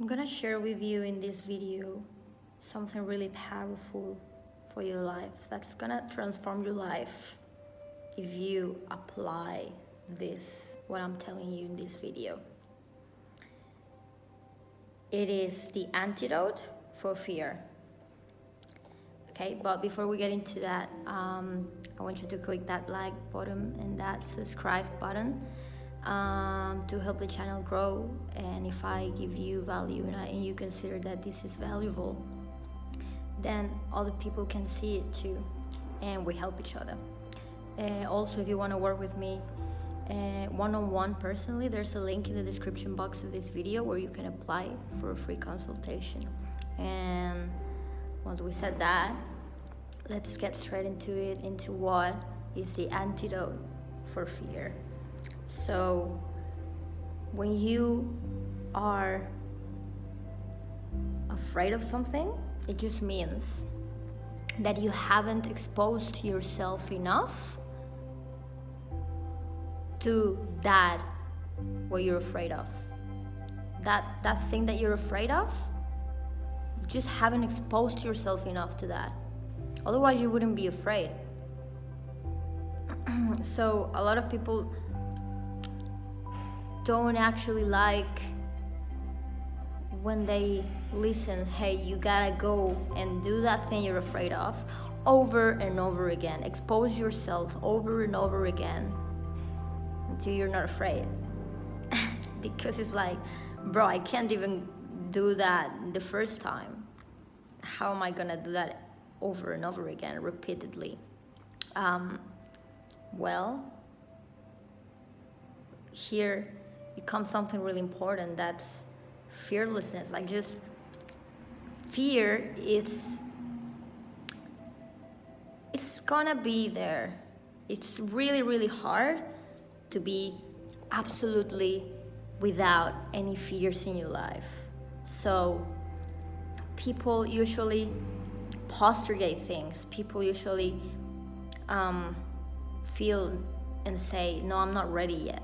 I'm gonna share with you in this video something really powerful for your life that's gonna transform your life if you apply what I'm telling you in this video. It is the antidote for fear. Okay, but before we get into that, I want you to click that like button and that subscribe button to help the channel grow. And if I give you value and you consider that this is valuable, then other people can see it too, and we help each other. Also, if you want to work with me one-on-one personally, there's a link in the description box of this video where you can apply for a free consultation. And once we said that, let's get straight into what is the antidote for fear. So when you are afraid of something, it just means that you haven't exposed yourself enough to that what you're afraid of. That thing that you're afraid of, you just haven't exposed yourself enough to that. Otherwise you wouldn't be afraid. So a lot of people don't actually like when they listen, hey, you gotta go and do that thing you're afraid of over and over again. Expose yourself over and over again until you're not afraid. Because it's like, bro, I can't even do that the first time. How am I gonna do that over and over again, repeatedly? Well, here it comes something really important, that's fearlessness. Like, just fear it's gonna be there. It's really hard to be absolutely without any fears in your life. So people usually postergate things. People usually feel and say, no, I'm not ready yet.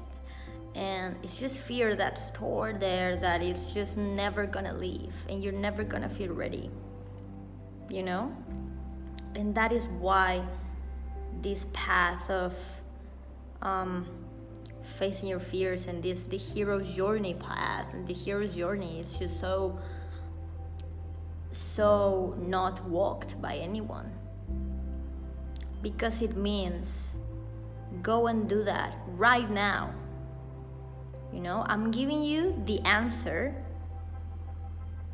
And it's just fear that's stored there that it's just never gonna leave, and you're never gonna feel ready, you know? And that is why this path of facing your fears and the hero's journey path, and the hero's journey is just so not walked by anyone, because it means go and do that right now. You know, I'm giving you the answer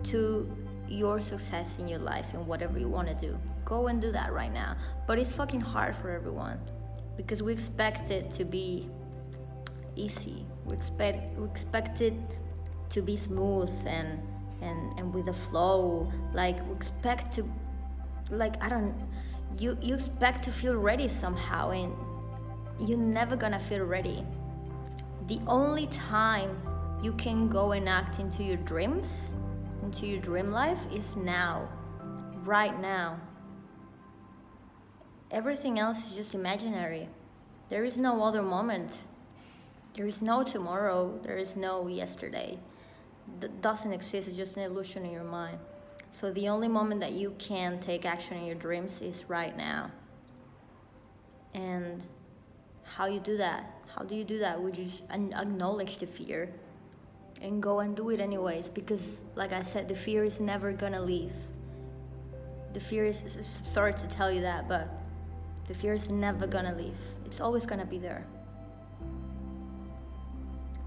to your success in your life and whatever you want to do. Go and do that right now. But it's fucking hard for everyone because we expect it to be easy. We expect it to be smooth and with a flow. Like, we expect to, like, you expect to feel ready somehow, and you're never gonna feel ready. The only time you can go and act into your dreams, into your dream life, is now, right now. Everything else is just imaginary. There is no other moment. There is no tomorrow. There is no yesterday. That doesn't exist. It's just an illusion in your mind. So the only moment that you can take action in your dreams is right now. And how you do that? How do you do that? Would you acknowledge the fear and go and do it anyways? Because, like I said, the fear is never gonna leave. The fear is sorry to tell you that, but the fear is never gonna leave. It's always gonna be there.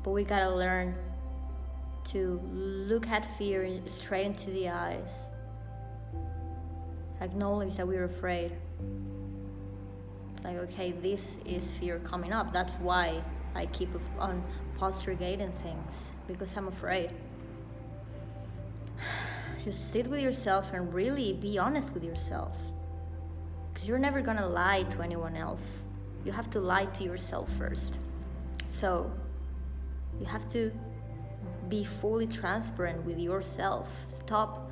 But we gotta learn to look at fear straight into the eyes. Acknowledge that we're afraid. Like, okay, this is fear coming up. That's why I keep on postergating things, because I'm afraid. Just sit with yourself and really be honest with yourself, because you're never gonna lie to anyone else. You have to lie to yourself first. So you have to be fully transparent with yourself. Stop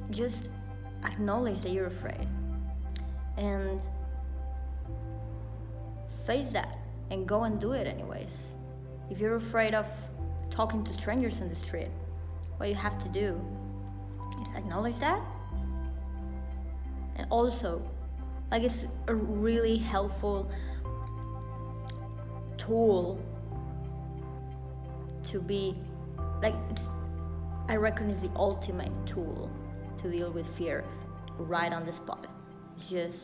just acknowledge that you're afraid and face that and go and do it anyways. If you're afraid of talking to strangers in the street, what you have to do is acknowledge that. And also, like, it's a really helpful tool to be, like, I reckon it's the ultimate tool to deal with fear right on the spot. It's just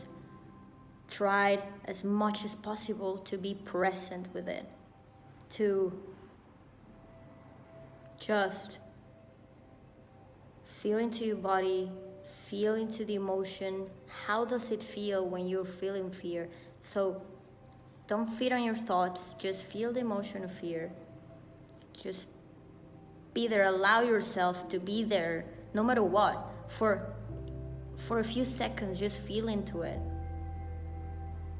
try as much as possible to be present with it, to just feel into your body, feel into the emotion. How does it feel when you're feeling fear? So don't feed on your thoughts, just feel the emotion of fear. Just be there, allow yourself to be there no matter what. For a few seconds, just feel into it.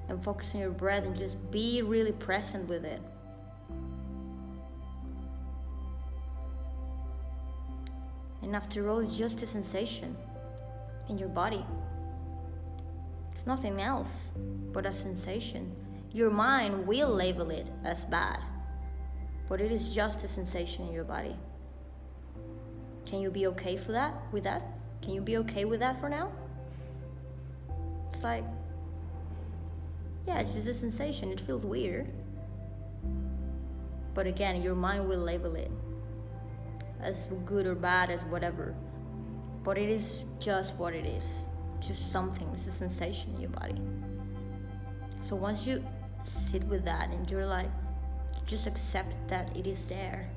And focus on your breath and just be really present with it. And after all, it's just a sensation in your body. It's nothing else but a sensation. Your mind will label it as bad, but it is just a sensation in your body. Can you be okay with that? Can you be okay with that for now? It's like, yeah, it's just a sensation. It feels weird. But again, your mind will label it as good or bad, as whatever. But it is just what it is. Just something. It's a sensation in your body. So once you sit with that and you're like, just accept that it is there,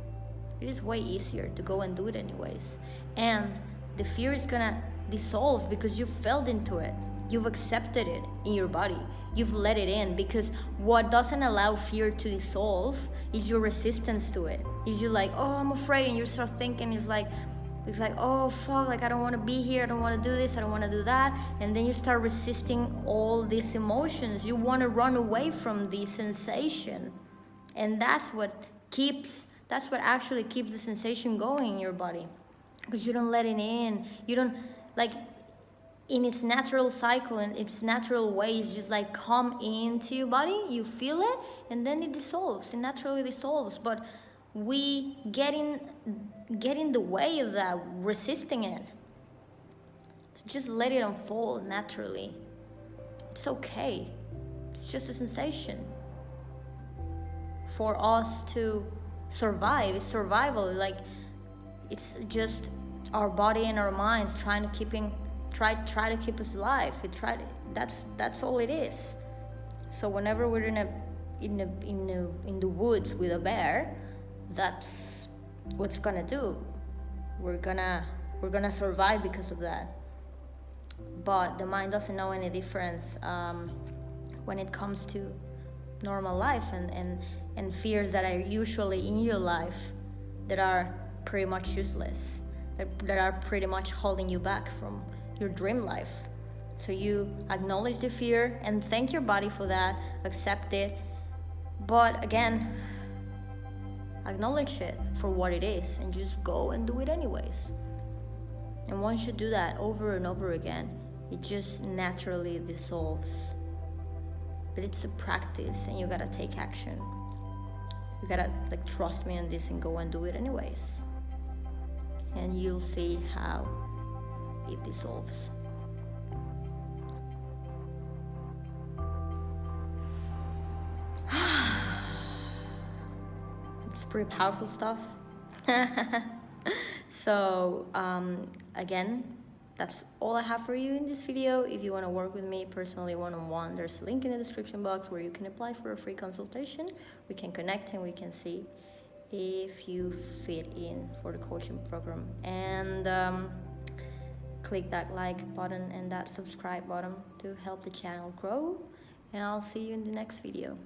it is way easier to go and do it anyways. And the fear is gonna dissolve because you felt into it. You've accepted it in your body. You've let it in, because what doesn't allow fear to dissolve is your resistance to it. Is you like, oh, I'm afraid, and you start thinking, it's like, oh fuck, like I don't want to be here, I don't want to do this, I don't want to do that, and then you start resisting all these emotions. You want to run away from the sensation, and that's what actually keeps the sensation going in your body, because you don't let it in. You don't, like, in its natural cycle and its natural way, it's just like come into your body, you feel it, and then it dissolves. It naturally dissolves. But we get in the way of that, resisting it. So just let it unfold naturally. It's okay. It's just a sensation. For us to survive, it's survival. Like, it's just our body and our minds trying to try to keep us alive. That's all it is. So whenever we're in the woods with a bear, that's what's gonna do. We're gonna survive because of that. But the mind doesn't know any difference when it comes to normal life and fears that are usually in your life that are pretty much useless, that are pretty much holding you back from your dream life. So you acknowledge the fear and thank your body for that, accept it, but again, acknowledge it for what it is and just go and do it anyways. And once you do that over and over again, it just naturally dissolves. But it's a practice and you gotta take action. You gotta trust me on this and go and do it anyways. And you'll see how it dissolves. It's pretty powerful stuff. So again, that's all I have for you in this video. If you want to work with me personally one-on-one, there's a link in the description box where you can apply for a free consultation. We can connect and we can see if you fit in for the coaching program. And click that like button and that subscribe button to help the channel grow. And I'll see you in the next video.